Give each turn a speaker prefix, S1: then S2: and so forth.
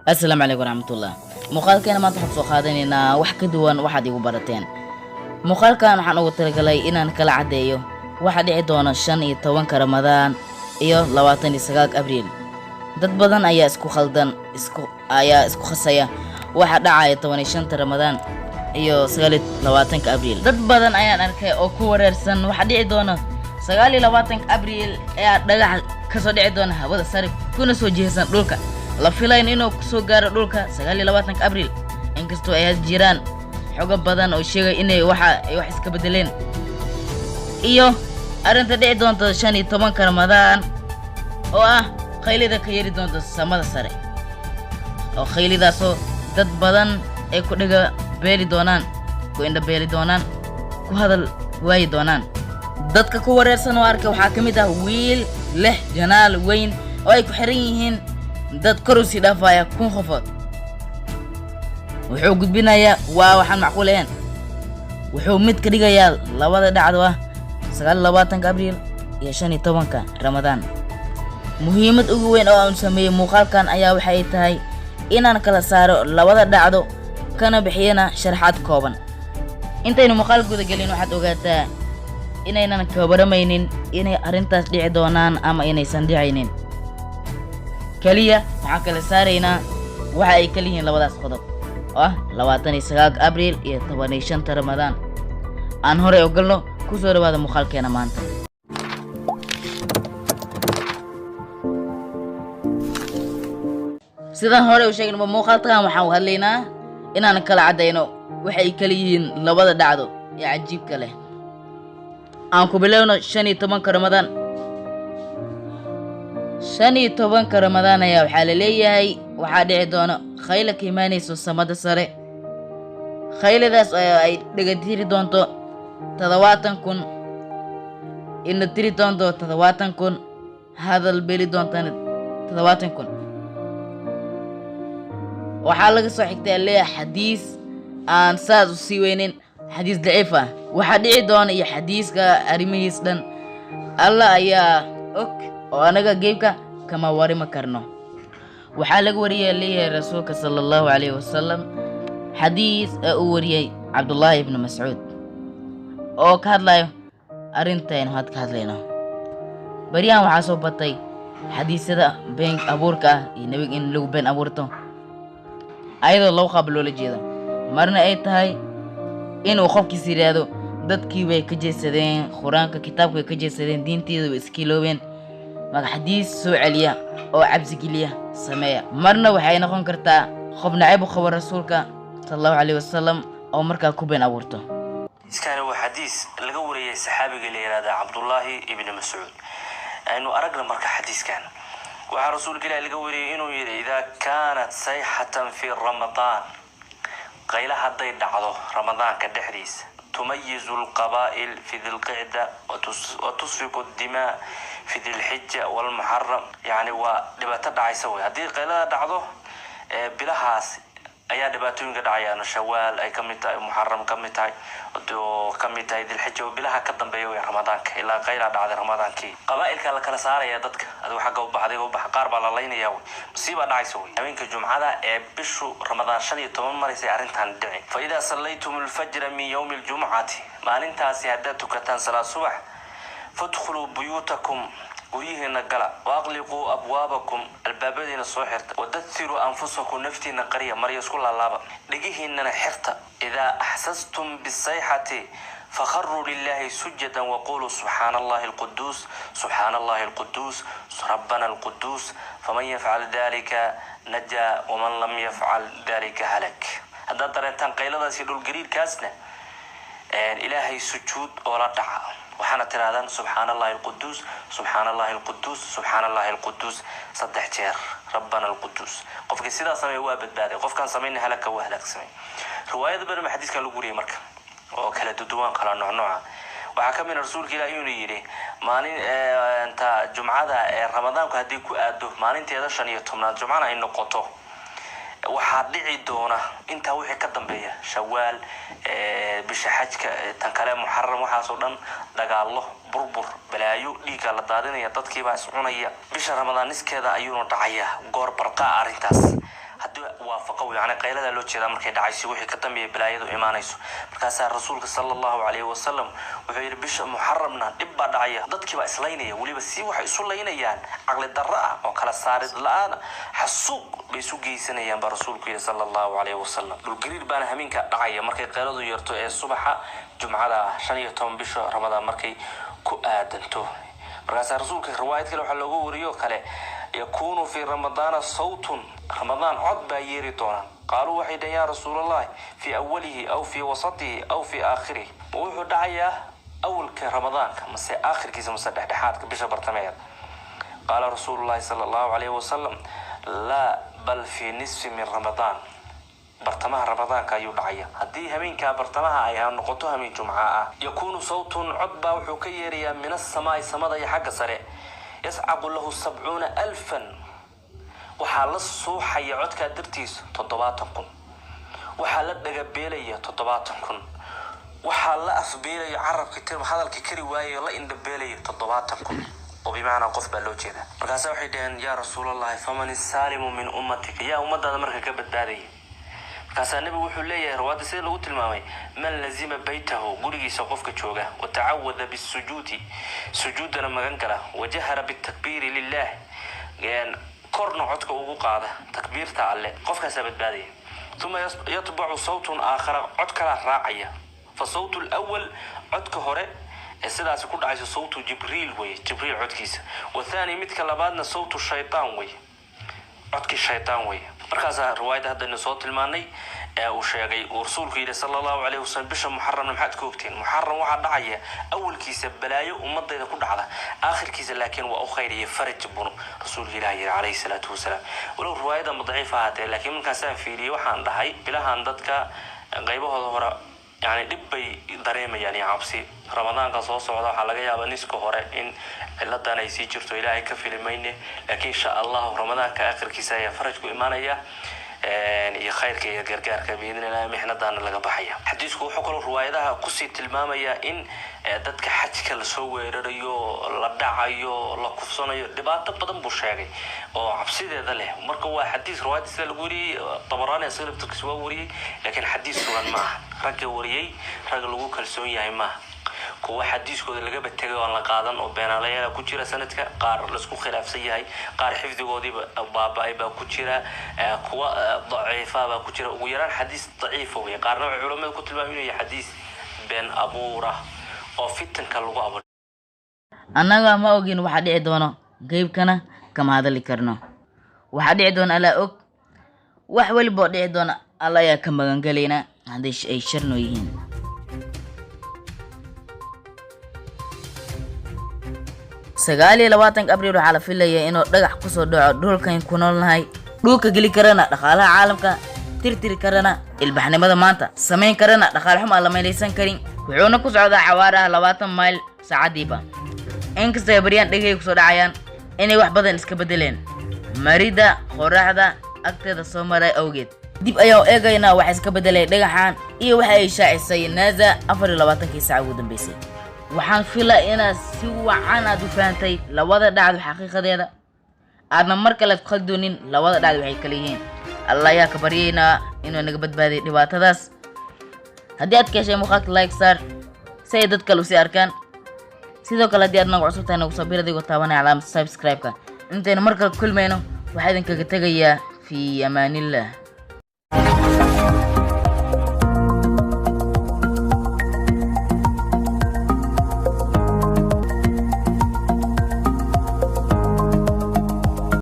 S1: السلام عليكم ورحمة الله. مقالكنا ما تحب سوخاديننا wax ka duwan waxaad igu barateen. Muqaalkan waxaan ugu talagalay inaan kala cadeeyo waxa dhici doona 15 Ramadaan iyo 29 Abriil. Dad badan ayaa isku khasaya waxa dhacaya 15 Ramadaan iyo 29 Abriil. Dad badan ayaan arkay oo ku wareersan waxa dhici doona 29 Abriil ee dhagax ka soo dhici doona hawada sare kuna soo jeesan dhulka. La filayn inuu soo gaaro dhulka 29 Abriil inkastoo ay jiraan xogo badan oo sheegay inay wax iska bedeleen iyo arinta dhici doonta 15 Ramadaan oo qaylida ka yiri doonta samada sare oo qaylidaasoo dad badan ay ku dhiga beeli doonaan ku indha beeli doonaan ku hadal waayi doonaan dadka ku wareersan oo arkay waxa kamid wiil leh janaal weyn oo ay ku xiran yihiin dad korusi dhaafaya kun qofood wuxuu gudbinayaa waxaan macquul ahayn wuxuu mid ka dhigayaa labada dhacdo 29 Abriil iyo 15 Ramadaan muhiimad ugu weyn oo aan sameeyay muuqaalkan ayaa waxay tahay inaan kala saaro labada dhacdo kana bixiyana sharaxaad kooban intaynu muuqaal guda galin waxaad ogaataa inaynan ka waramaynin inay arintaas dhici doonaan ama inaysan dhicaynin kaliya waxaan kala saaraynaa waxa ay kala yihiin labadaas qodob oo 29 Abriil iyo 15 Ramadaan aan hore u galno ku soo dhawaada muuqaalkeena maanta sidaan hore u sheegnay muuqaalkan waxaan u hadlaynaa inaan kala cadeyno waxa ay kala yihiin labada dhacdo ee cajiibka leh aan ku bilowno 15 Ramadaan 15 Ramadaan ayaa waxaa la leeyahay waxaa dhici doona khayla ka imaanayso samada sare khayladaas ay dhagatiri doonto 70,000 in tiri doonto 70,000 hadal beli doontana 70,000 waxaa laga soo xigtay leeyahay xadiis aan saas u sii weynin xadiis daciif waxa dhici doona iyo xadiiska arrimihiis dhan Allah ayaa og oo anaga geebka kama warima karno waxaa laga wariyay leeyahay rasuulka sallallahu alayhi wasallam xadiis uu wariyay Abdullah ibn Mas'ud oo ka hadlayo arintan had ka hadlayno bariyan waxa soo batay xadiisada been abuurka iyo nabiga in lagu been abuurto ayadoo loo qablo la jeedo marna ay tahay inuu qofkii siraado dadkii way ka jeesadeen quraanka kitaabka ka jeesadeen diinteedu iskiiloobeen maga xadiis soo celiya oo cabsi geliya sameeya marna waxay noqon kartaa qof nacayb u qabo rasuulka sallallahu alayhi wasallam oo markaa ku been abuurto
S2: iskana waa xadiis laga wariyay saxaabiga la yiraahdo Abdullah ibn Mas'ud aynu aragna marka xadiiskan waxa rasuulka Ilaahay laga wariyay inuu yiri ida kaanat sayhatan fi Ramadaan qayla haday dhacdo Ramadaanka dhexdiisa تميز القبائل في ذي القعدة وتصفق الدماء في ذي الحجة والمحرم يعني ودبات دعيسوي هذه قيلة دعضه بلهاس أي دباتون قد عيان شوال أي كميتاي محرم كميتاي ودو كميتاي ذي الحجة وبلها كدن بيوي رمضان إلا قيلة دعض رمضان كي قبائل كلا كلا سارة يا دتك هذا حاجة وبعدين وبحقار بالله يوي مصيبة دعيسوي أمينك الجمعة بشو رمضان شني تمام مرة سيارين تندعي فإذا صليتم الفجر من يوم الجمعة ما أنت سيادتك تنسل الصبح فادخلوا بيوتكم وريهن قلا واغلقوا ابوابكم البابين الصحرت ودثروا انفسكم نفتي قريه مريس كل الله دغيهن حرت اذا احسستم بالصيحه فخروا لله سجدا وقولوا سبحان الله القدوس سبحان الله القدوس ربنا القدوس فمن يفعل ذلك نجا ومن لم يفعل ذلك هلك هذا درنتان قيلداسي دول غرير كاسنا الهي سجود ولا دعاء وحنا ترادان سبحان الله القدوس سبحان الله القدوس سبحان الله القدوس صدح جير ربنا القدوس قفك سيدا سمي وابد بادي قف كان سميني هلك وهلك سمي رواية برمى حديث كان لقوري مركا وكلا دودوان كلا نوع وحكا من رسولك إلى يوني مالين انت جمعة رمضان كهدي كو أدو مالين تيدا شانيتهم جمعنا إنو قطو waxaa dhici doona inta wixii ka dambeeya shawaal bisha xajka tan kale muharram waxa soo dhan dagaalo burbur balaayo dhiiga la daadinaya dadkii baa iscunaya bisha ramadaan iskeeda ayuu dhacaya goor barqa arintaas haddii waafaqo yani qaylada loo jeedaa markay dhacayso wixii ka dambeeyay balaayadu imaanayso markaasaa rasuulka sallallahu alayhi wasallam wuxuu yiri bisha muharramna dhib baa dhacaya dadkii baa islaynaya waliba si waxay isu laynayaan aqli darro ah oo kala saarid la'aan xasuuq bay isu geysanayaan baa rasuulku sallallahu alayhi wasallam dhul gariir baana hameenka dhacaya markay qayladu yarto ee subaxa jumcada 15 bisha ramadaan markay ku aadanto markaasaa rasuulka riwaayad kale waxa loogu wariyo kale يكون في رمضان صوت رمضان عد بايري دونا قالوا وحيدا يا رسول الله في أوله أو في وسطه أو في آخره ووحو دعيا أول كرمضان مسي آخر كيس مسدح دحات بشا برتمير قال رسول الله صلى الله عليه وسلم لا بل في نصف من رمضان برتمها رمضان كايو دعيا هدي همين كا برتمها أيها نقطها من جمعاء يكون صوت عدبا وحكيريا من السماء سمضي حق سريع يسعق له 70,000 وحال الصوحي عدك درتيس 7,000 وحال الدقبيلية 7,000 وحال أفبيلية عرب كتير هذا الكيكري واي الله إن دبيلية 7,000 وبمعنى قف بلوجي ذا مركز وحيدين يا رسول الله فمن السالم من أمتك يا أمة هذا مركز كبد داري كاسا النبي وحو ليه رواد سيد لو تلمامي من لزم بيته غريغي سقفك جوغا وتعوذ بالسجود سجودنا مغنكلا وجهر بالتكبير لله يعني كورن عدك ugu qaada takbiirta alle qofka sabadbaadiy ثم يتبع صوت آخر عدك راعية فصوت الأول عدك هره sidaas ku dhacayso صوت جبريل وي جبريل عدكيس والثاني midka labaadna صوت الشيطان وي عدك الشيطان وي markaas riwaayada hadda soo tilmaanay ee uu sheegay rasuulku yiri sallallahu alayhi wasallam bisha muharram maxaad ku ogtiin muharram waxa dhacaya awalkiisa balaayo ummadayda ku dhacda aakhirkiisa laakiin waa u khayriye faraj bun rasuulku ilaahi alayhi salatu wasalam walaw riwaayada mudciifa hada laakiin markaas aan fiiriyay waxaan dhahay bilahan dadka qaybahooda hore يعني دبي dareemayaan يعني cabsi ramadaanka soo socda waxa laga yaabaa niska hore in ciladan ay sii jirto ilaahay ka filmayne laakiin insha Allah ramadaanka aakhirkiisa ay faraj ku imaanaya iyo khayrka iyo gargaarka biidnaa mixnadan laga baxaya xadiisku wuxuu kala riwaayadaha ku sii tilmaamaya in dadka xajka la soo weerarayo la dhacayo la kufsanayo dhibaato badan buu sheegay oo cabsideeda leh marka waa xadiis riwaayad sida lagu wari Tabarani sirabta kasoo wari laakiin xadiis sugan ma rag wariyay rag lagu kalsoon yahay ma kuwa xadiiskooda laga batagay oo la qaadan oo beenalayada ku jira sanadka qaar la isku khilaafsan yahay qaar xifdigoodii baabay baa ku jira kuwa daciifa baa ku jira ugu yaraan xadiis daciif oo qaarna culimadu ku tilmaameen inuu xadiis been abuura oo fitanka lagu abuuro
S1: annaga ma ogin waxa dhici doono qaybkana kama hadali karno waxa dhici doona ala og wax walba dhici doona alla ya ka magan galeyna hadii ay sharno yihiin sagaal iyo 20 abriil waxa la filayay inuu dhagax ku soo dhaco dhulkan ku noolnahay dhulka geli karana dhaqaalaha caalamka tirtiri karana ilbaxnimada maanta sameyn karana dhaqaal xumo la meelaysan karin wuxuuna ku socdaa xawaaraha 20 mayl saacadiiba inkastoo bariyaan dhagay ku soo dhacayaan inay wax badan iska bedeleen marida qoraxda agteeda soo maray awgeed dib ayaa eegayna waxa iska bedelay dhagaxan iyo waxa ay shaacisay NASA 24 saac ugu dambeysay waxaan filaa inaad si wacan aad u fahamtay labada dhacdo xaqiiqadeeda aadna mar kale khaldoonin labada dhacdo waxay kala yihiin Allah yaa ka baryayna inuu naga badbaadiyo dhibaatadaas haddii aad ka heshay muuqaalka like sar si ay dad kale u sii arkaan sidoo kale haddii aad nagu cusub tahay nagu soo bir adigoo taabanaya calaamada subscribe-ka intaynu mar kale kulmayno waxaa idinkaga tegayaa fi amaanillah